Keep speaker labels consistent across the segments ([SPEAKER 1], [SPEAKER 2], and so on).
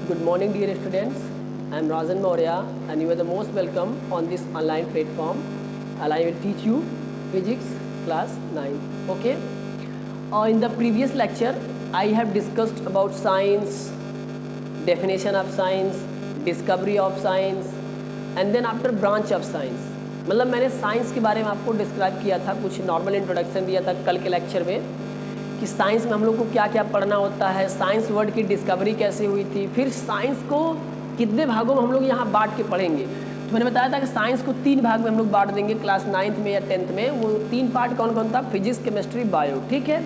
[SPEAKER 1] Good morning, dear students. I am Rajan Maurya, and you are the most welcome on this online platform. And I will teach you physics class 9. Okay. In the previous lecture, I have discussed about science, definition of science, discovery of science, and then after branch of science. मतलब मैंने science के बारे में आपको describe किया था, कुछ normal introduction दिया था कल के लेक्चर में कि साइंस में हम लोग को क्या क्या पढ़ना होता है, साइंस वर्ड की डिस्कवरी कैसे हुई थी, फिर साइंस को कितने भागों में हम लोग यहाँ बांट के पढ़ेंगे। तो मैंने बताया था कि साइंस को 3 भाग में हम लोग बांट देंगे क्लास 9th में या 10th में। वो 3 पार्ट कौन कौन था? Physics, chemistry, bio. ठीक है,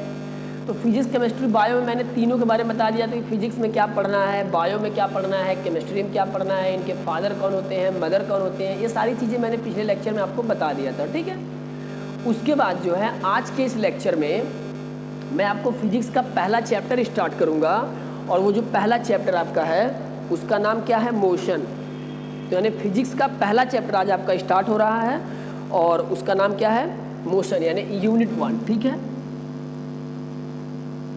[SPEAKER 1] तो फिजिक्स, केमिस्ट्री, बायो में मैंने तीनों के बारे में बता दिया था कि फिजिक्स में क्या पढ़ना है, बायो में क्या पढ़ना है, केमिस्ट्री में क्या पढ़ना है, इनके फादर कौन होते हैं, मदर कौन होते हैं, ये सारी चीज़ें मैंने पिछले लेक्चर में आपको बता दिया था। ठीक है, उसके बाद जो है आज के इस लेक्चर में मैं आपको फिजिक्स का पहला चैप्टर स्टार्ट करूंगा, और वो जो पहला चैप्टर आपका है उसका नाम क्या है? मोशन। तो यानी फिजिक्स का पहला चैप्टर आज आपका स्टार्ट हो रहा है और उसका नाम क्या है? मोशन, यानी यूनिट 1। ठीक है,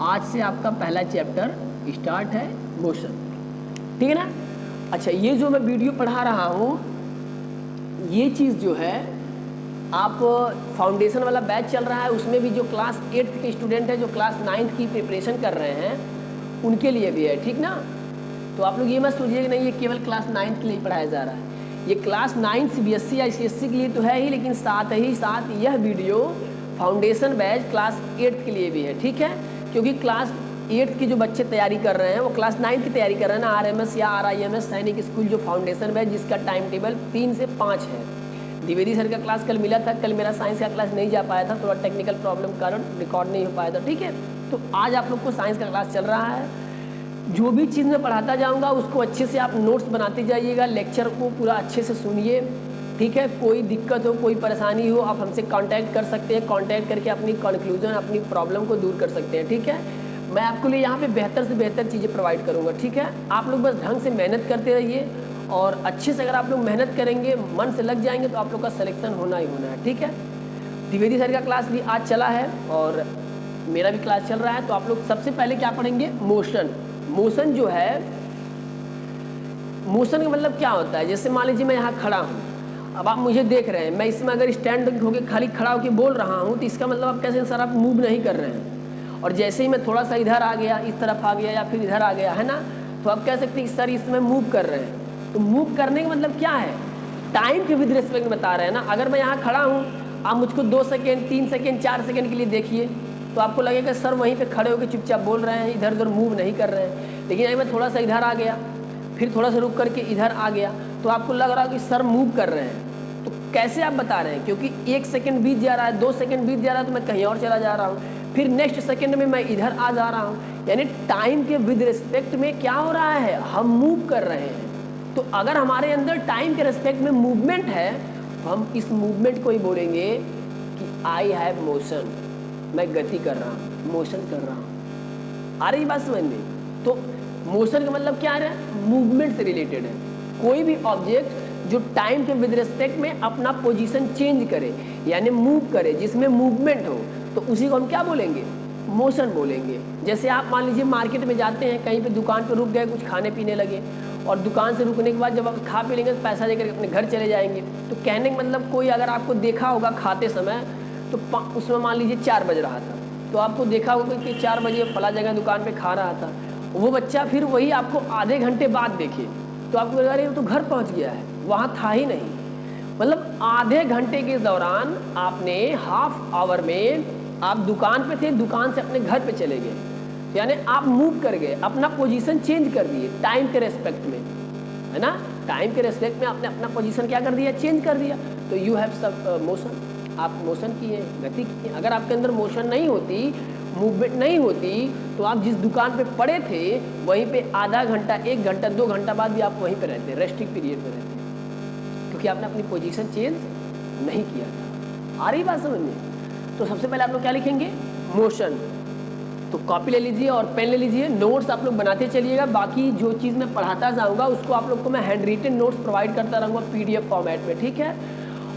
[SPEAKER 1] आज से आपका पहला चैप्टर स्टार्ट है मोशन। ठीक है ना? अच्छा, ये जो मैं वीडियो पढ़ा रहा हूँ ये चीज़ जो है आप फाउंडेशन वाला बैच चल रहा है, उसमें भी जो क्लास 8th के स्टूडेंट हैं, जो क्लास 9th की प्रिपरेशन कर रहे हैं, उनके लिए भी है। ठीक ना? तो आप लोग ये मत सोचिए कि नहीं ये केवल क्लास 9th के लिए पढ़ाया जा रहा है। ये क्लास 9 CBSE या ICSE के लिए तो है ही, लेकिन साथ ही साथ यह video foundation batch class 8th के लिए भी है। ठीक है, क्योंकि क्लास 8th के जो बच्चे तैयारी कर रहे हैं वो क्लास 9th की तैयारी कर रहे हैं ना, RMS या RIMS सैनिक स्कूल जो फाउंडेशन बैच, जिसका टाइम टेबल 3 से 5 है। द्विवेदी सर का क्लास कल मिला था, कल मेरा साइंस का क्लास नहीं जा पाया था, थोड़ा टेक्निकल प्रॉब्लम के कारण रिकॉर्ड नहीं हो पाया था। ठीक है, तो आज आप लोग को साइंस का क्लास चल रहा है। जो भी चीज़ मैं पढ़ाता जाऊंगा उसको अच्छे से आप नोट्स बनाते जाइएगा, लेक्चर को पूरा अच्छे से सुनिए। ठीक है, कोई दिक्कत हो, कोई परेशानी हो, आप हमसे कांटेक्ट कर सकते हैं, कांटेक्ट करके अपनी कंक्लूजन, अपनी प्रॉब्लम को दूर कर सकते हैं। ठीक है, मैं आपके लिए यहाँ पे बेहतर से बेहतर चीज़ें प्रोवाइड करूँगा। ठीक है, आप लोग बस ढंग से मेहनत करते रहिए, और अच्छे से अगर आप लोग मेहनत करेंगे, मन से लग जाएंगे, तो आप लोग का सिलेक्शन होना ही होना है। ठीक है, द्विवेदी सर का क्लास भी आज चला है और मेरा भी क्लास चल रहा है। तो आप लोग सबसे पहले क्या पढ़ेंगे? मोशन। मोशन जो है, मोशन का मतलब क्या होता है? जैसे मान लीजिए मैं यहाँ खड़ा हूँ, अब आप मुझे देख रहे हैं, मैं इसमें अगर स्टैंड होकर खाली खड़ा होकर बोल रहा हूँ तो इसका मतलब आप कैसे सर आप मूव नहीं कर रहे हैं। और जैसे ही मैं थोड़ा सा इधर आ गया, इस तरफ आ गया या फिर इधर आ गया, है ना, तो आप कह सकते हैं सर इसमें मूव कर रहे हैं। तो मूव करने का मतलब क्या है? टाइम के विद रिस्पेक्ट बता रहे हैं ना। अगर मैं यहाँ खड़ा हूँ, आप मुझको 2 सेकेंड, 3 सेकेंड, 4 सेकेंड के लिए देखिए, तो आपको लगेगा सर वहीं पे खड़े होकर चुपचाप बोल रहे हैं, इधर उधर मूव नहीं कर रहे हैं। लेकिन अगर मैं थोड़ा सा इधर आ गया, फिर थोड़ा सा रुक करके इधर आ गया, तो आपको लग रहा है कि सर मूव कर रहे हैं। तो कैसे आप बता रहे हैं? क्योंकि 1 सेकेंड बीत जा रहा है, 2 सेकेंड बीत जा रहा है, तो मैं कहीं और चला जा रहा हूँ, फिर नेक्स्ट सेकेंड में मैं इधर आ जा रहा हूँ। यानी टाइम के विद रिस्पेक्ट में क्या हो रहा है? हम मूव कर रहे हैं। तो अगर हमारे अंदर टाइम के रिस्पेक्ट में मूवमेंट है, तो हम इस मूवमेंट को ही बोलेंगे कि आई हैव मोशन, मैं गति कर रहा हूँ, मोशन कर रहा हूँ। आ रही बात समझ में? तो मोशन का मतलब क्या है? मूवमेंट से रिलेटेड है। कोई भी ऑब्जेक्ट जो टाइम के विद रिस्पेक्ट में अपना पोजीशन चेंज करे, यानी मूव करे, जिसमें मूवमेंट हो, तो उसी को हम क्या बोलेंगे? मोशन बोलेंगे। जैसे आप मान लीजिए मार्केट में जाते हैं, कहीं पे दुकान पे रुक गए, कुछ खाने पीने लगे, और दुकान से रुकने के बाद जब आप खा पी लेंगे तो पैसा लेकर अपने घर चले जाएंगे। तो कहने का मतलब कोई अगर आपको देखा होगा खाते समय, तो उसमें मान लीजिए 4 बज रहा था, तो आपको देखा होगा कि 4 बजे फला जगह दुकान पे खा रहा था। वो बच्चा फिर वही आपको आधे घंटे बाद देखे, तो आपको लगा रही वो तो घर पहुँच गया है, वहाँ था ही नहीं। मतलब आधे घंटे के दौरान आपने हाफ आवर में आप दुकान पे थे, दुकान से अपने घर पे चले गए, यानी आप मूव कर गए, अपना पोजीशन चेंज कर दिए टाइम के रेस्पेक्ट में, है ना। टाइम के रेस्पेक्ट में आपने अपना पोजीशन क्या कर दिया? चेंज कर दिया। तो यू हैव सब मोशन, आप मोशन किए, गति किए। अगर आपके अंदर मोशन नहीं होती, मूवमेंट नहीं होती, तो आप जिस दुकान पे पड़े थे वहीं पे आधा घंटा, 1 घंटा, 2 घंटा बाद भी आप वहीं पे रहते, रेस्टिंग पीरियड पे रहते, क्योंकि आपने अपनी पोजीशन चेंज नहीं किया था। आ रही बात समझ में? तो सबसे पहले आप लोग क्या लिखेंगे? मोशन। तो कॉपी ले लीजिए और पेन ले लीजिए, नोट्स आप लोग बनाते चलिएगा। बाकी जो चीज़ मैं पढ़ाता जाऊंगा उसको आप लोग को मैं हैंड रिटन नोट्स प्रोवाइड करता रहूँगा PDF फॉर्मेट में। ठीक है,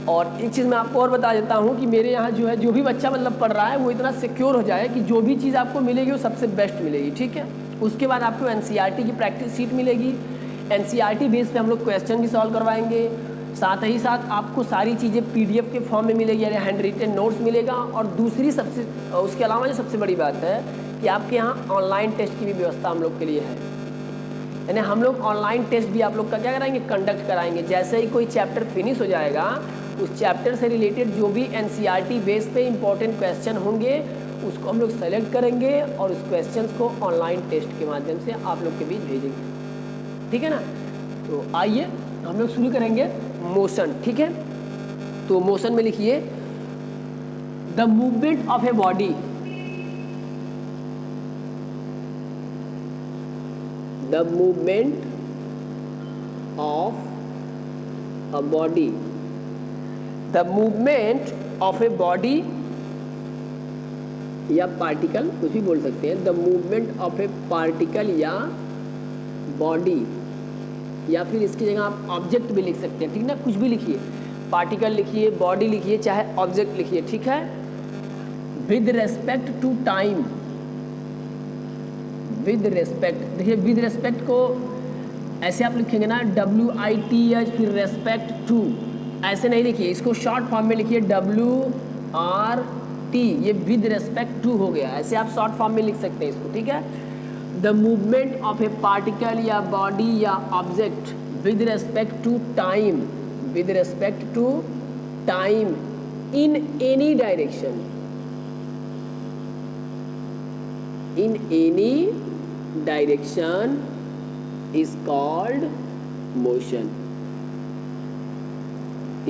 [SPEAKER 1] और एक चीज़ मैं आपको और बता देता हूँ कि मेरे यहाँ जो है जो भी बच्चा मतलब पढ़ रहा है वो इतना सिक्योर हो जाए कि जो भी चीज़ आपको मिलेगी वो सबसे बेस्ट मिलेगी, ठीक है। उसके बाद आपको एनसीईआरटी की प्रैक्टिस शीट मिलेगी, एनसीईआरटी बेस पे हम लोग क्वेश्चन भी सॉल्व करवाएंगे, साथ ही साथ आपको सारी चीज़ें पीडीएफ के फॉर्म में मिलेगी, यानी हैंड रिटन नोट्स मिलेगा। और दूसरी सबसे उसके अलावा जो सबसे बड़ी बात है कि आपके यहाँ ऑनलाइन टेस्ट की भी व्यवस्था हम लोग के लिए है, यानी हम लोग ऑनलाइन टेस्ट भी आप लोग का क्या कराएंगे, कंडक्ट कराएंगे। जैसे ही कोई चैप्टर फिनिश हो जाएगा, उस चैप्टर से रिलेटेड जो भी एनसीईआरटी बेस पे इंपॉर्टेंट क्वेश्चन होंगे उसको हम लोग सेलेक्ट करेंगे और उस क्वेश्चंस को ऑनलाइन टेस्ट के माध्यम से आप लोग के बीच भेजेंगे, ठीक है ना। तो आइए हम लोग शुरू करेंगे मोशन, ठीक है। तो मोशन में लिखिए the movement of a body, the movement of a body, the movement of a body या पार्टिकल, कुछ भी बोल सकते हैं, the movement of a particle या बॉडी, या फिर इसकी जगह आप ऑब्जेक्ट भी लिख सकते हैं, ठीक ना। कुछ भी लिखिए, पार्टिकल लिखिए, बॉडी लिखिए, चाहे ऑब्जेक्ट लिखिए, ठीक है। With respect to time, with respect, देखिए विद रेस्पेक्ट को ऐसे आप लिखेंगे ना WITH फिर रेस्पेक्ट टू, ऐसे नहीं लिखिए, इसको शॉर्ट फॉर्म में लिखिए WRT, ये विद रेस्पेक्ट टू हो गया, ऐसे आप शॉर्ट फॉर्म में लिख सकते हैं इसको, ठीक है। The movement of a particle या बॉडी या object with respect to time, with respect to time in any direction, in any direction is called motion,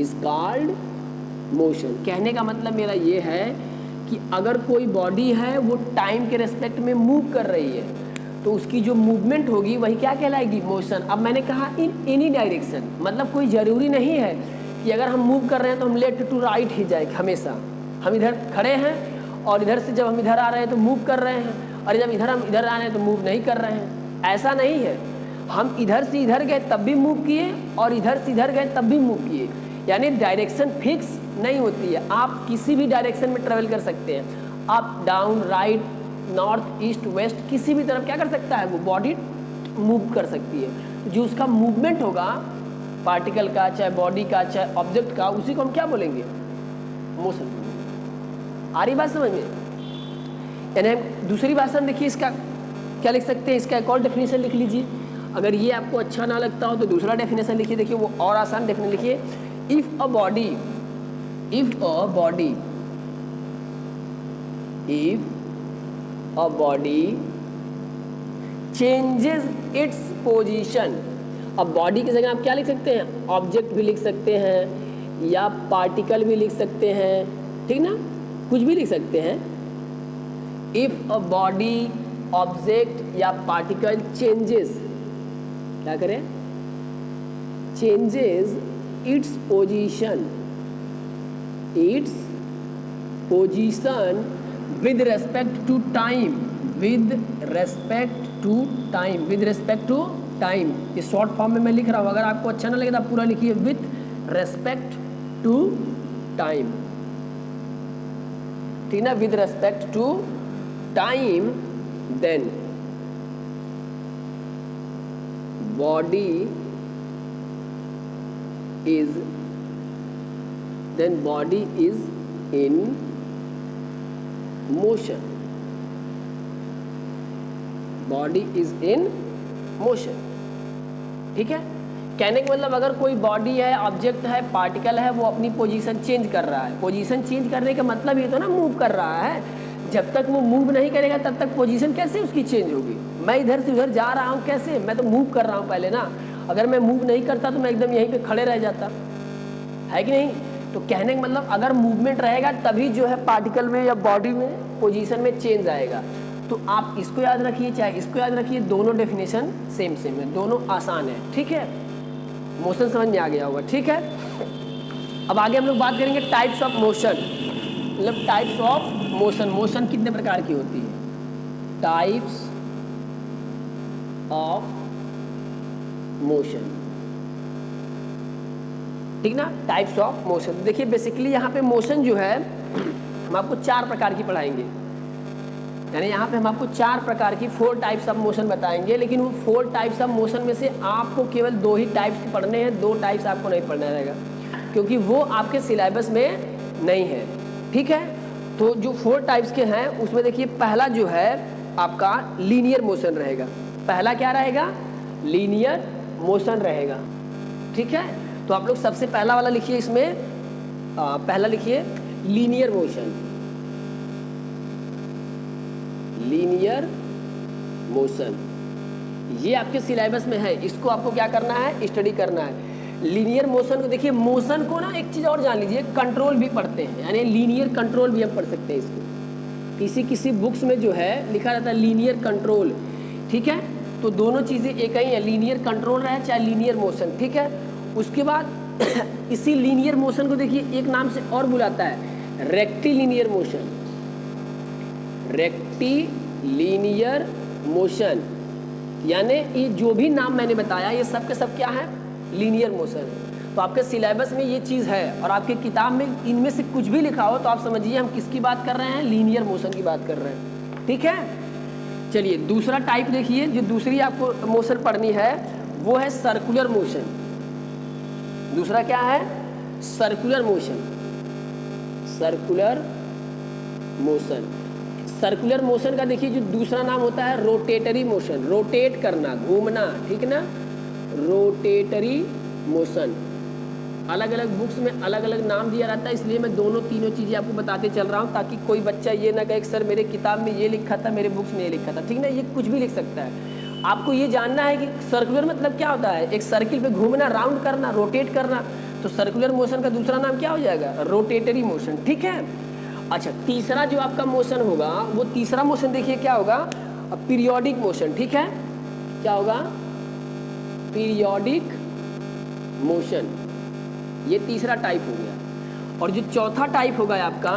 [SPEAKER 1] is called motion। कहने का मतलब मेरा ये है कि अगर कोई बॉडी है वो टाइम के रेस्पेक्ट में मूव कर रही है तो उसकी जो मूवमेंट होगी वही क्या कहलाएगी, मोशन। अब मैंने कहा इन एनी डायरेक्शन, मतलब कोई ज़रूरी नहीं है कि अगर हम मूव कर रहे हैं तो हम लेफ्ट टू राइट ही जाए, हमेशा हम इधर खड़े हैं और इधर से जब हम इधर आ रहे हैं तो मूव कर रहे हैं, और जब इधर हम इधर आ रहे हैं तो मूव नहीं कर रहे हैं, ऐसा नहीं है। हम इधर से इधर गए तब भी मूव किए और इधर से इधर गए तब भी मूव किए, यानी डायरेक्शन फिक्स नहीं होती है, आप किसी भी डायरेक्शन में ट्रेवल कर सकते हैं, up down right north east west, किसी भी तरफ क्या कर सकता है वो बॉडी मूव कर सकती है। तो जो उसका मूवमेंट होगा पार्टिकल का, चाहे बॉडी का, चाहे ऑब्जेक्ट का, उसी को हम क्या बोलेंगे, मोशन। आ रही बात समझ में। यानी दूसरी भाषा में देखिए इसका क्या लिख सकते हैं, इसका एक और डेफिनेशन लिख लीजिए। अगर ये आपको अच्छा ना लगता हो तो दूसरा डेफिनेशन लिखिए, देखिए वो और आसान डेफिनेशन लिखिए। If a body, if a body, if a body changes its position, अब बॉडी की जगह आप क्या लिख सकते हैं, ऑब्जेक्ट भी लिख सकते हैं या पार्टिकल भी लिख सकते हैं, ठीक ना, कुछ भी लिख सकते हैं। इफ अ बॉडी ऑब्जेक्ट या पार्टिकल चेंजेस, क्या करें, changes its position, its position with respect to time, with respect to time, with respect to time, ये शॉर्ट फॉर्म में मैं लिख रहा हूँ, अगर आपको अच्छा ना लगे तो आप पूरा लिखिए विद रेस्पेक्ट टू टाइम, ठीक ना, with respect to time, then body is, then body is in motion, body is in motion, ठीक है। कहने का मतलब अगर कोई बॉडी है, ऑब्जेक्ट है, पार्टिकल है, वो अपनी पोजीशन चेंज कर रहा है, पोजीशन चेंज करने का मतलब ये तो ना मूव कर रहा है, जब तक वो मूव नहीं करेगा तब तक पोजीशन कैसे उसकी चेंज होगी। मैं इधर से उधर जा रहा हूँ कैसे, मैं तो मूव कर रहा हूँ पहले ना, अगर मैं मूव नहीं करता तो मैं एकदम यहीं पे खड़े रह जाता, है कि नहीं। तो कहने का मतलब अगर मूवमेंट रहेगा तभी जो है पार्टिकल में या बॉडी में पोजीशन में चेंज आएगा। तो आप इसको याद रखिए चाहे इसको याद रखिए, दोनों डेफिनेशन सेम सेम है, दोनों आसान है, ठीक है। मोशन समझ में आ गया होगा, ठीक है। अब आगे हम लोग बात करेंगे टाइप्स ऑफ मोशन, मतलब टाइप्स ऑफ मोशन, मोशन कितने प्रकार की होती है, टाइप्स ऑफ मोशन। ठीक ना, टाइप्स ऑफ मोशन। देखिए बेसिकली यहाँ पे मोशन जो है हम आपको 4 प्रकार की पढ़ाएंगे, यानी यहाँ पे हम आपको 4 प्रकार की 4 टाइप्स ऑफ मोशन बताएंगे, लेकिन वो 4 टाइप्स ऑफ मोशन में से आपको केवल 2 ही टाइप्स के पढ़ने हैं, 2 टाइप्स आपको नहीं पढ़ना रहेगा क्योंकि वो आपके सिलेबस में नहीं है। ठीक है, तो जो 4 टाइप्स के हैं उसमें देखिए पहला जो है आपका लीनियर मोशन रहेगा। पहला क्या रहेगा? लीनियर मोशन रहेगा। ठीक है, तो आप लोग सबसे पहला वाला लिखिए इसमें, पहला लिखिए लीनियर मोशन। लीनियर मोशन ये आपके सिलेबस में है, इसको आपको क्या करना है? स्टडी करना है। लीनियर मोशन को देखिए, मोशन को ना एक चीज़ और जान लीजिए, कंट्रोल भी पढ़ते हैं, यानी लीनियर कंट्रोल भी हम पढ़ सकते हैं इसको। किसी बुक्स में जो है लिखा रहता है लीनियर कंट्रोल। ठीक है, तो दोनों चीज़ें एक ही है, लीनियर कंट्रोल रहे चाहे लीनियर मोशन। ठीक है, उसके बाद इसी लीनियर मोशन को देखिए एक नाम से और बुलाता है, रेक्टिलिनियर मोशन। रेक्टिलिनियर मोशन, यानी ये जो भी नाम मैंने बताया ये सब के सब क्या है? Linear motion. तो आपके सिलेबस में ये चीज़ है और आपके किताब में इनमें से कुछ भी लिखा हो तो आप समझिए हम किसकी बात कर रहे हैं? लीनियर मोशन की बात कर रहे हैं। ठीक है, चलिए दूसरा टाइप देखिए, जो दूसरी आपको मोशन पढ़नी है वो है सर्कुलर मोशन। दूसरा क्या है? Circular motion. Circular motion, circular motion का देखिए जो दूसरा नाम होता है रोटेटरी मोशन, रोटेट करना, घूमना। ठीक ना, रोटेटरी मोशन। अलग अलग बुक्स में अलग अलग नाम दिया रहता है, इसलिए मैं दोनों तीनों चीज़ें आपको बताते चल रहा हूँ ताकि कोई बच्चा ये ना कहे सर मेरे किताब में ये लिखा था, मेरे बुक्स में ये लिखा था। ठीक ना, ये कुछ भी लिख सकता है। आपको ये जानना है कि सर्कुलर मतलब क्या होता है? एक सर्किल पे घूमना, राउंड करना, रोटेट करना। तो सर्कुलर मोशन का दूसरा नाम क्या हो जाएगा? Rotatory motion. ठीक है, अच्छा तीसरा जो आपका मोशन होगा वो तीसरा मोशन देखिए क्या होगा? Periodic motion. ठीक है, क्या होगा? पीरियोडिक मोशन, ये तीसरा टाइप हो गया। और जो चौथा टाइप होगा आपका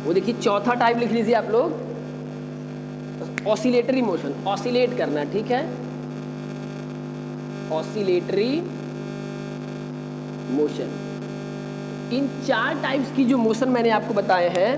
[SPEAKER 1] वो देखिए, चौथा टाइप लिख लीजिए आप लोग, ऑसिलेटरी मोशन, ऑसिलेट करना। ठीक है, ऑसिलेटरी मोशन। इन 4 टाइप्स की जो मोशन मैंने आपको बताए हैं,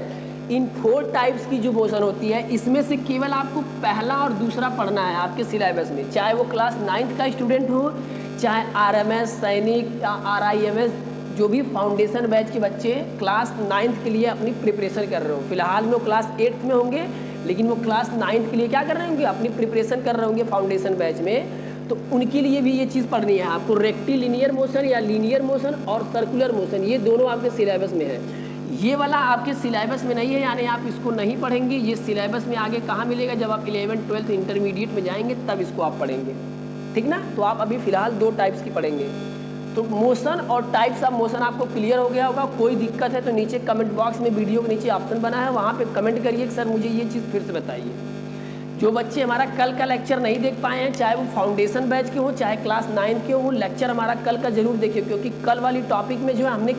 [SPEAKER 1] इन 4 टाइप्स की जो मोशन होती है इसमें से केवल आपको पहला और दूसरा पढ़ना है आपके सिलेबस में, चाहे वो क्लास 9th का स्टूडेंट हो, चाहे RMS, सैनिक या RIMS, जो भी फाउंडेशन बैच के बच्चे क्लास 9th के लिए अपनी प्रिपरेशन कर रहे हो। फिलहाल में वो क्लास 8th में होंगे, लेकिन वो क्लास 9th के लिए क्या कर रहे होंगे? अपनी प्रिपरेशन कर रहे होंगे फाउंडेशन बैच में। तो उनके लिए भी ये चीज़ पढ़नी है आपको, रेक्टिलिनियर मोशन या लीनियर मोशन और सर्कुलर मोशन, ये दोनों आपके सिलेबस में है। ये वाला आपके सिलेबस में नहीं है, यानी आप इसको नहीं पढ़ेंगे। ये सिलेबस में आगे कहाँ मिलेगा? जब आप 11th 12th इंटरमीडिएट में जाएंगे तब इसको आप पढ़ेंगे। ठीक ना, तो आप अभी फिलहाल 2 टाइप्स की पढ़ेंगे। तो मोशन और टाइप्स ऑफ मोशन आपको क्लियर हो गया होगा। कोई दिक्कत है तो नीचे कमेंट बॉक्स में वीडियो के नीचे ऑप्शन बना है, वहाँ पे कमेंट करिए कि सर मुझे ये चीज़ फिर से बताइए। जो बच्चे हमारा कल का लेक्चर नहीं देख पाए हैं, चाहे वो फाउंडेशन बैच के हो चाहे क्लास 9 के हो, वो लेक्चर हमारा कल का जरूर देखिए, क्योंकि कल वाली टॉपिक में जो है हमने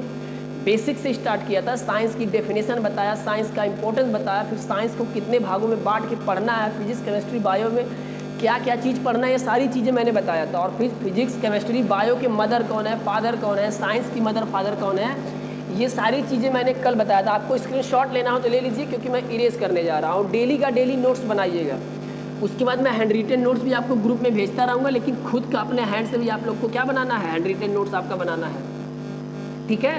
[SPEAKER 1] बेसिक से स्टार्ट किया था। साइंस की डेफिनेशन बताया, साइंस का इंपॉर्टेंस बताया, फिर साइंस को कितने भागों में बांट के पढ़ना है, फिजिक्स केमिस्ट्री बायो में क्या क्या चीज़ पढ़ना है, ये सारी चीज़ें मैंने बताया था। और फिर फिजिक्स केमिस्ट्री बायो के मदर कौन है, फादर कौन है, साइंस की मदर फादर कौन है, ये सारी चीज़ें मैंने कल बताया था। आपको स्क्रीनशॉट लेना हो तो ले लीजिए, क्योंकि मैं इरेज करने जा रहा हूँ। डेली का डेली नोट्स बनाइएगा। उसके बाद मैं हैंड रिटन नोट्स भी आपको ग्रुप में भेजता रहूँगा, लेकिन खुद का अपने हैंड से भी आप लोग को क्या बनाना है? हैंड रिटन नोट्स आपका बनाना है। ठीक है,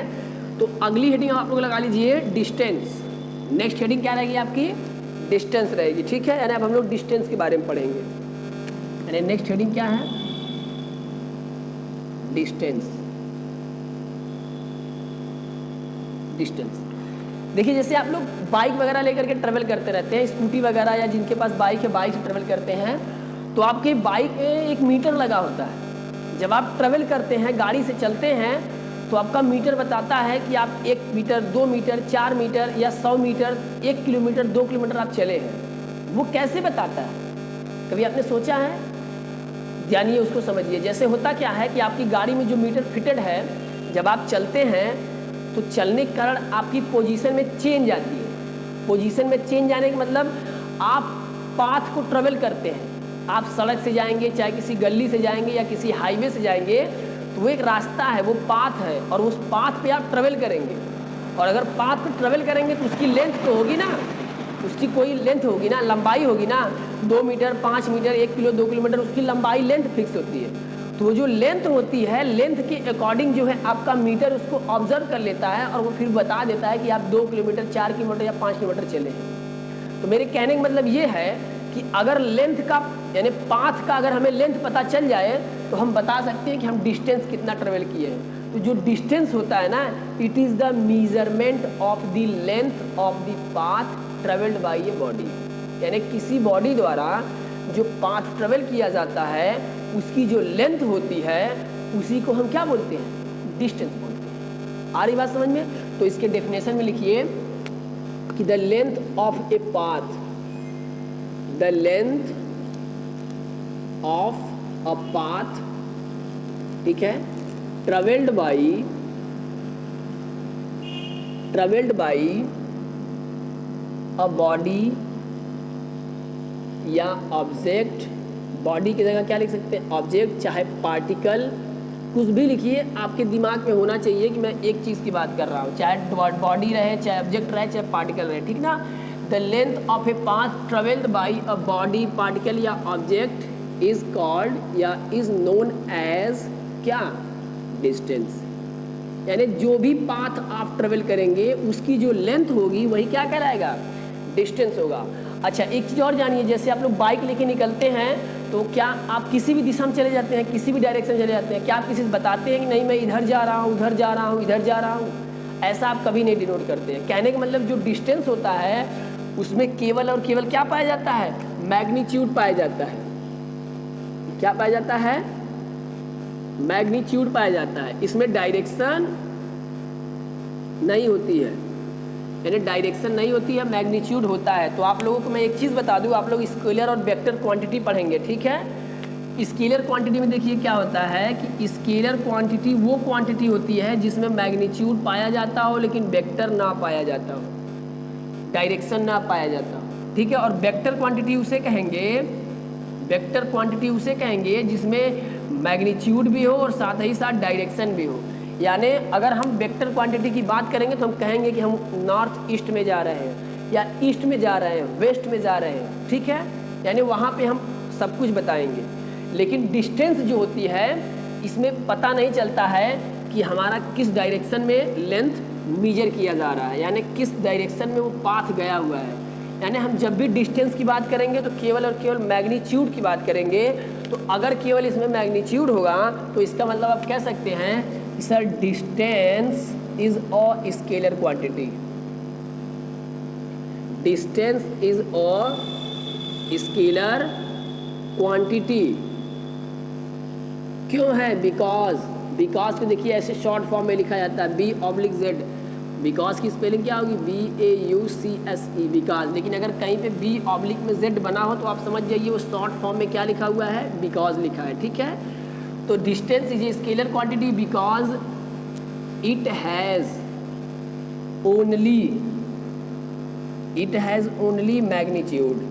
[SPEAKER 1] तो अगली हेडिंग आप लोग लगा लीजिए डिस्टेंस। नेक्स्ट हेडिंग क्या रहेगी आपकी? डिस्टेंस रहेगी। ठीक है, यानी अब हम लोग डिस्टेंस के बारे में पढ़ेंगे। यानी नेक्स्ट हेडिंग क्या है? डिस्टेंस। डिस्टेंस देखिए, जैसे आप लोग बाइक वगैरह लेकर के ट्रेवल करते रहते हैं, स्कूटी वगैरह, या जिनके पास बाइक है बाइक से ट्रेवल करते हैं, तो आपके बाइक में एक मीटर लगा होता है। जब आप ट्रेवल करते हैं, गाड़ी से चलते हैं, तो आपका मीटर बताता है कि आप 1 मीटर 2 मीटर 4 मीटर या 100 मीटर 1 किलोमीटर 2 किलोमीटर आप चले हैं। वो कैसे बताता है? कभी आपने सोचा है? जानिए, उसको समझिए। जैसे होता क्या है कि आपकी गाड़ी में जो मीटर फिटेड है, जब आप चलते हैं तो चलने के कारण आपकी पोजीशन में चेंज आती है। पोजीशन में चेंज आने का मतलब आप पाथ को ट्रेवल करते हैं। आप सड़क से जाएंगे, चाहे किसी गली से जाएंगे या किसी हाईवे से जाएंगे, तो वो एक रास्ता है, वो पाथ है, और उस पाथ पे आप ट्रेवल करेंगे। और अगर पाथ पे ट्रेवल करेंगे तो उसकी लेंथ तो होगी ना, उसकी कोई लेंथ होगी ना, लंबाई होगी ना, 2 मीटर, 5 मीटर, 1 किलो, 2 किलोमीटर, उसकी लंबाई लेंथ फिक्स होती है। तो वो जो लेंथ होती है, लेंथ के अकॉर्डिंग जो है आपका मीटर उसको ऑब्जर्व कर लेता है और वो फिर बता देता है कि आप 2 किलोमीटर, 4 किलोमीटर या 5 किलोमीटर चले हैं। तो मेरे कहने का मतलब ये है कि अगर लेंथ का यानी पाथ का अगर हमें लेंथ पता चल जाए तो हम बता सकते हैं कि हम डिस्टेंस कितना ट्रेवल किए हैं। तो जो डिस्टेंस होता है ना, it is the measurement of the length of the path travelled by a body. यानी किसी बॉडी द्वारा जो पाथ ट्रेवल किया जाता है उसकी जो लेंथ होती है उसी को हम क्या बोलते हैं, डिस्टेंस बोलते हैं। आ रही बात समझ में? तो इसके डेफिनेशन में लिखिए कि the length of a path, the length of a path, ठीक है, ट्रेवल्ड बाई अ बॉडी या ऑब्जेक्ट। बॉडी की जगह क्या लिख सकते हैं, ऑब्जेक्ट, चाहे पार्टिकल, कुछ भी लिखिए, आपके दिमाग में होना चाहिए कि मैं एक चीज़ की बात कर रहा हूँ, चाहे बॉडी रहे, चाहे ऑब्जेक्ट रहे, चाहे पार्टिकल रहे, ठीक ना। The length of a path travelled by a body, particle या ऑब्जेक्ट इज कॉल्ड या इज नोन एज क्या, डिस्टेंस। यानी जो भी पाथ आप ट्रेवल करेंगे उसकी जो लेंथ होगी वही क्या कहलाएगा, डिस्टेंस होगा। अच्छा, एक चीज़ और जानिए, जैसे आप लोग बाइक लेके निकलते हैं तो क्या आप किसी भी दिशा में चले जाते हैं, किसी भी डायरेक्शन चले जाते हैं, क्या आप किसी से बताते हैं कि नहीं मैं इधर जा रहा हूँ, उधर जा रहा हूँ, इधर जा रहा हूँ? ऐसा आप कभी नहीं डिनोट करते हैं। कहने का मतलब जो डिस्टेंस होता है उसमें केवल और केवल क्या पाया जाता है, मैग्नीट्यूड पाया जाता है। क्या पाया जाता है, मैग्नीट्यूड पाया जाता है। इसमें डायरेक्शन नहीं होती है, यानी डायरेक्शन नहीं होती है, मैग्नीट्यूड होता है। तो आप लोगों को मैं एक चीज़ बता दूं, आप लोग स्केलर और वेक्टर क्वांटिटी पढ़ेंगे, ठीक है। स्केलर क्वांटिटी में देखिए क्या होता है कि स्केलर क्वांटिटी वो क्वांटिटी होती है जिसमें मैग्नीट्यूड पाया जाता हो लेकिन वेक्टर ना पाया जाता हो, डायरेक्शन ना पाया जाता हो, ठीक है। और वेक्टर क्वांटिटी उसे कहेंगे, वेक्टर क्वांटिटी उसे कहेंगे जिसमें मैग्नीट्यूड भी हो और साथ ही साथ डायरेक्शन भी हो। यानी अगर हम वेक्टर क्वांटिटी की बात करेंगे तो हम कहेंगे कि हम नॉर्थ ईस्ट में जा रहे हैं या ईस्ट में जा रहे हैं, वेस्ट में जा रहे हैं, ठीक है। यानी वहाँ पे हम सब कुछ बताएंगे। लेकिन डिस्टेंस जो होती है इसमें पता नहीं चलता है कि हमारा किस डायरेक्शन में लेंथ मेजर किया जा रहा है, यानी किस डायरेक्शन में वो पाथ गया हुआ है। यानी हम जब भी डिस्टेंस की बात करेंगे तो केवल और केवल मैग्नीट्यूड की बात करेंगे। तो अगर केवल इसमें मैग्नीट्यूड होगा तो इसका मतलब आप कह सकते हैं sir distance is a scalar quantity, distance is a scalar quantity. क्यों है, बिकॉज को देखिए ऐसे शॉर्ट फॉर्म में लिखा जाता है B/Z। बिकॉज की स्पेलिंग क्या होगी, BAUCSE, बिकॉज। लेकिन अगर कहीं पे B/Z बना हो तो आप समझ जाइए वो शॉर्ट फॉर्म में क्या लिखा हुआ है, बिकॉज लिखा है, ठीक है। तो distance is a scalar quantity because it has only magnitude,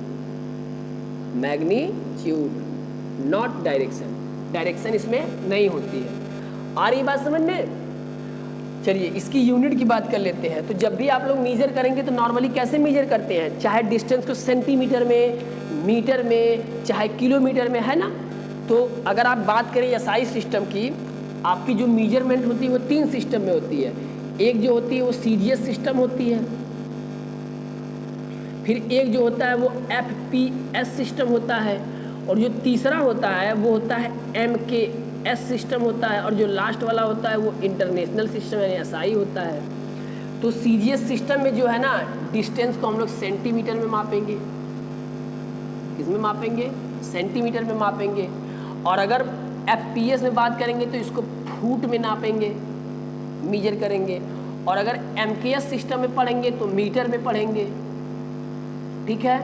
[SPEAKER 1] not direction. Direction इसमें नहीं होती है। आ रही बात समझ में? चलिए इसकी यूनिट की बात कर लेते हैं। तो जब भी आप लोग मेजर करेंगे तो नॉर्मली कैसे मेजर करते हैं, चाहे डिस्टेंस को सेंटीमीटर में, मीटर में, चाहे किलोमीटर में, है ना। तो अगर आप बात करें SI सिस्टम की, आपकी जो मेजरमेंट होती है वो 3 सिस्टम में होती है। एक जो होती है वो CGS सिस्टम होती है, फिर एक जो होता है वो FPS सिस्टम होता है, और जो तीसरा होता है वो होता है MKS सिस्टम होता है, और जो लास्ट वाला होता है वो इंटरनेशनल सिस्टम यानी SI होता है। तो CGS सिस्टम में जो है ना, डिस्टेंस को हम लोग सेंटीमीटर में मापेंगे, किसमें मापेंगे, सेंटीमीटर में मापेंगे। और अगर FPS में बात करेंगे तो इसको फुट में नापेंगे, मीजर करेंगे। और अगर MKS सिस्टम में पढ़ेंगे तो मीटर में पढ़ेंगे, ठीक है।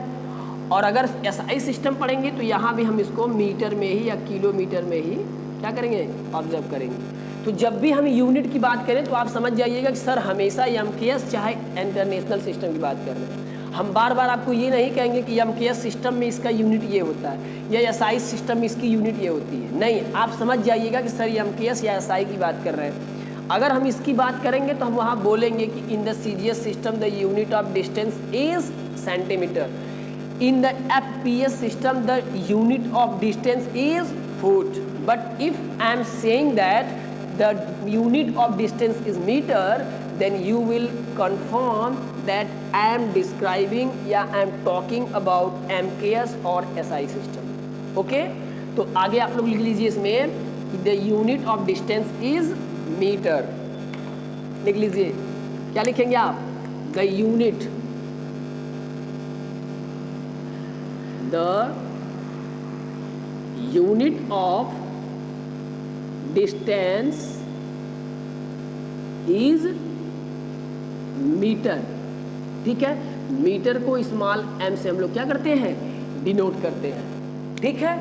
[SPEAKER 1] और अगर SI सिस्टम पढ़ेंगे तो यहाँ भी हम इसको मीटर में ही या किलोमीटर में ही क्या करेंगे, ऑब्जर्व करेंगे। तो जब भी हम यूनिट की बात करें तो आप समझ जाइएगा कि सर हमेशा MKS चाहे इंटरनेशनल सिस्टम की बात कर रहे हैं, हम बार बार आपको ये नहीं कहेंगे कि एमकेएस सिस्टम में इसका यूनिट ये होता है या एसआई सिस्टम में इसकी यूनिट ये होती है। नहीं, आप समझ जाइएगा कि सर ये एमकेएस या एसआई की बात कर रहे हैं। अगर हम इसकी बात करेंगे तो हम वहाँ बोलेंगे कि in the CGS system the unit of distance is centimetre, in the FPS system the unit of distance is foot. But if I am saying that the unit of distance is meter, then you will confirm that I am describing या I am talking about MKS और SI system. Okay? तो आगे आप लोग लिख लीजिए इसमें the unit of distance is meter. लिख लीजिए, क्या लिखेंगे आप? The unit, the unit of distance is metre. ठीक है, मीटर को स्मॉल m से हम लोग क्या करते हैं, डिनोट करते हैं। ठीक है,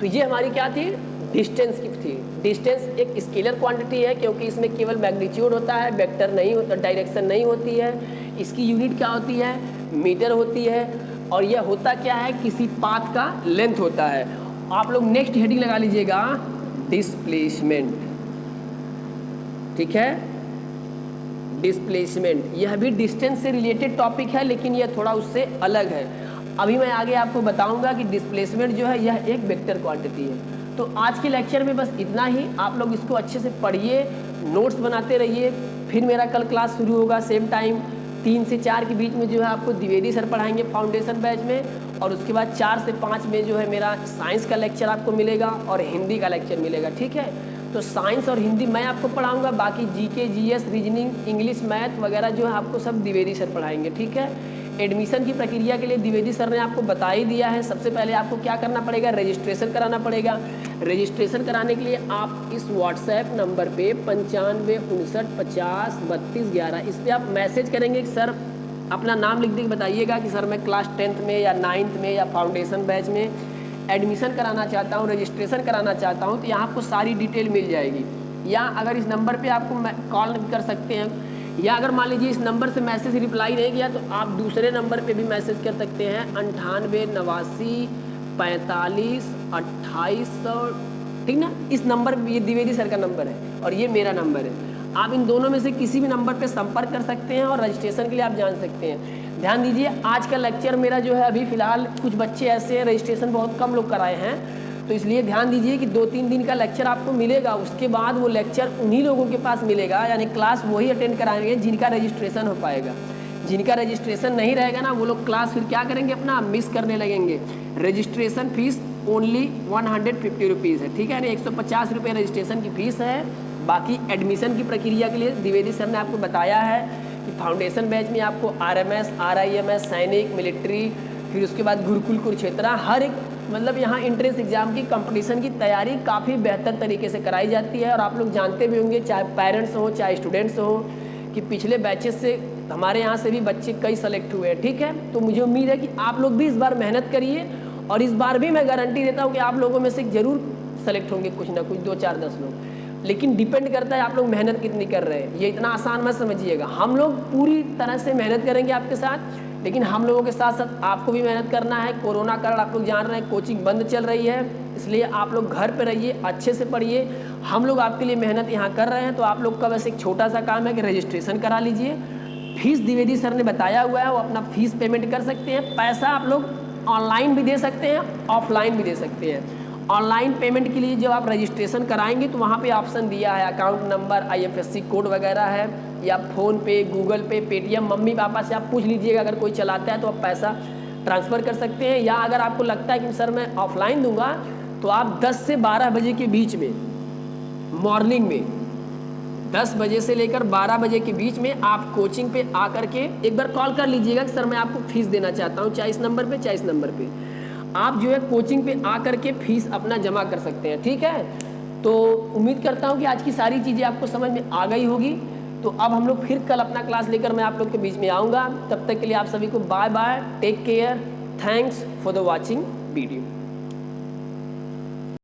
[SPEAKER 1] तो ये हमारी क्या थी, डिस्टेंस की थी। डिस्टेंस एक स्केलर क्वांटिटी है क्योंकि इसमें केवल मैग्नीट्यूड होता है, वेक्टर नहीं होता, डायरेक्शन नहीं होती है। इसकी यूनिट क्या होती है, मीटर होती है। और यह होता क्या है, किसी पाथ का लेंथ होता है। आप लोग नेक्स्ट हेडिंग लगा लीजिएगा, डिस्प्लेसमेंट। ठीक है, डिस्प्लेसमेंट यह भी डिस्टेंस से रिलेटेड टॉपिक है, लेकिन यह थोड़ा उससे अलग है। अभी मैं आगे आपको बताऊंगा कि डिस्प्लेसमेंट जो है यह एक वेक्टर क्वांटिटी है। तो आज के लेक्चर में बस इतना ही। आप लोग इसको अच्छे से पढ़िए, नोट्स बनाते रहिए। फिर मेरा कल क्लास शुरू होगा सेम टाइम 3 से 4 के बीच में जो है आपको द्विवेदी सर पढ़ाएंगे फाउंडेशन बैच में, और उसके बाद 4 से 5 में जो है मेरा साइंस का लेक्चर आपको मिलेगा और हिंदी का लेक्चर मिलेगा। ठीक है, तो साइंस और हिंदी मैं आपको पढ़ाऊंगा, बाकी GK, GS, reasoning, English, math वगैरह जो है आपको सब द्विवेदी सर पढ़ाएंगे। ठीक है, एडमिशन की प्रक्रिया के लिए द्विवेदी सर ने आपको बता ही दिया है। सबसे पहले आपको क्या करना पड़ेगा, रजिस्ट्रेशन कराना पड़ेगा। रजिस्ट्रेशन कराने के लिए आप इस व्हाट्सएप नंबर पे 95 59 50 32 11 इस पर आप मैसेज करेंगे कि सर अपना नाम लिख के बताइएगा कि सर मैं क्लास 10th में या 9th में या फाउंडेशन बैच में एडमिशन कराना चाहता हूँ, रजिस्ट्रेशन कराना चाहता हूँ। तो यहाँ आपको सारी डिटेल मिल जाएगी। या अगर इस नंबर पे आपको कॉल कर सकते हैं, या अगर मान लीजिए इस नंबर से मैसेज रिप्लाई नहीं किया तो आप दूसरे नंबर पे भी मैसेज कर सकते हैं 98 89 45 2800। ठीक ना, इस नंबर, ये द्विवेदी सर का नंबर है और ये मेरा नंबर है। आप इन दोनों में से किसी भी नंबर पे संपर्क कर सकते हैं और रजिस्ट्रेशन के लिए आप जान सकते हैं। ध्यान दीजिए, आज का लेक्चर मेरा जो है अभी फ़िलहाल कुछ बच्चे ऐसे हैं, रजिस्ट्रेशन बहुत कम लोग कराए हैं, तो इसलिए ध्यान दीजिए कि 2-3 दिन का लेक्चर आपको मिलेगा। उसके बाद वो लेक्चर उन्हीं लोगों के पास मिलेगा, यानी क्लास वही अटेंड कराएंगे जिनका रजिस्ट्रेशन हो पाएगा। जिनका रजिस्ट्रेशन नहीं रहेगा ना, वो लोग क्लास फिर क्या करेंगे, अपना मिस करने लगेंगे। रजिस्ट्रेशन फीस ओनली 150 रुपीज़ है। ठीक है, यानी 150 रुपये रजिस्ट्रेशन की फ़ीस है। बाकी एडमिशन की प्रक्रिया के लिए द्विवेदी सर ने आपको बताया है कि फाउंडेशन बैच में आपको RMS, RIMS, सैनिक, मिलिट्री, फिर उसके बाद गुरुकुल कुरुक्षेत्र, हर एक मतलब यहाँ एंट्रेंस एग्जाम की कंपटीशन की तैयारी काफ़ी बेहतर तरीके से कराई जाती है। और आप लोग जानते भी होंगे, चाहे पेरेंट्स हों चाहे स्टूडेंट्स हों, कि पिछले बैचेस से हमारे यहाँ से भी बच्चे कई सेलेक्ट हुए हैं। ठीक है, तो मुझे उम्मीद है कि आप लोग भी इस बार मेहनत करिए, और इस बार भी मैं गारंटी देता हूँ कि आप लोगों में से ज़रूर सेलेक्ट होंगे कुछ ना कुछ, 2 4 10 लोग। लेकिन डिपेंड करता है आप लोग मेहनत कितनी कर रहे हैं। ये इतना आसान मत समझिएगा। हम लोग पूरी तरह से मेहनत करेंगे आपके साथ, लेकिन हम लोगों के साथ साथ आपको भी मेहनत करना है। कोरोना कारण आप लोग जान रहे हैं कोचिंग बंद चल रही है, इसलिए आप लोग घर पे रहिए, अच्छे से पढ़िए। हम लोग आपके लिए मेहनत यहाँ कर रहे हैं। तो आप लोग का बस एक छोटा सा काम है कि रजिस्ट्रेशन करा लीजिए। फीस द्विवेदी सर ने बताया हुआ है, वो अपना फीस पेमेंट कर सकते हैं। पैसा आप लोग ऑनलाइन भी दे सकते हैं, ऑफलाइन भी दे सकते हैं। ऑनलाइन पेमेंट के लिए जब आप रजिस्ट्रेशन कराएंगे तो वहाँ पे ऑप्शन दिया है, अकाउंट नंबर, IFSC कोड वगैरह है, या फ़ोन पे, गूगल पे, पेटीएम, मम्मी पापा से आप पूछ लीजिएगा। अगर कोई चलाता है तो आप पैसा ट्रांसफ़र कर सकते हैं। या अगर आपको लगता है कि सर मैं ऑफलाइन दूंगा, तो आप 10 से 12 बजे के बीच में, मॉर्निंग में 10 बजे से लेकर 12 बजे के बीच में आप कोचिंग पे आकर के एक बार कॉल कर लीजिएगा कि सर मैं आपको फ़ीस देना चाहता हूँ, चाहे इस नंबर पे चाहे इस नंबर पे। आप जो है कोचिंग पे आकर के फ़ीस अपना जमा कर सकते हैं। ठीक है, तो उम्मीद करता हूँ कि आज की सारी चीज़ें आपको समझ में आ गई होगी। तो अब हम लोग फिर कल अपना क्लास लेकर मैं आप लोग के बीच में आऊँगा। तब तक के लिए आप सभी को bye bye, take care, thanks for the watching video.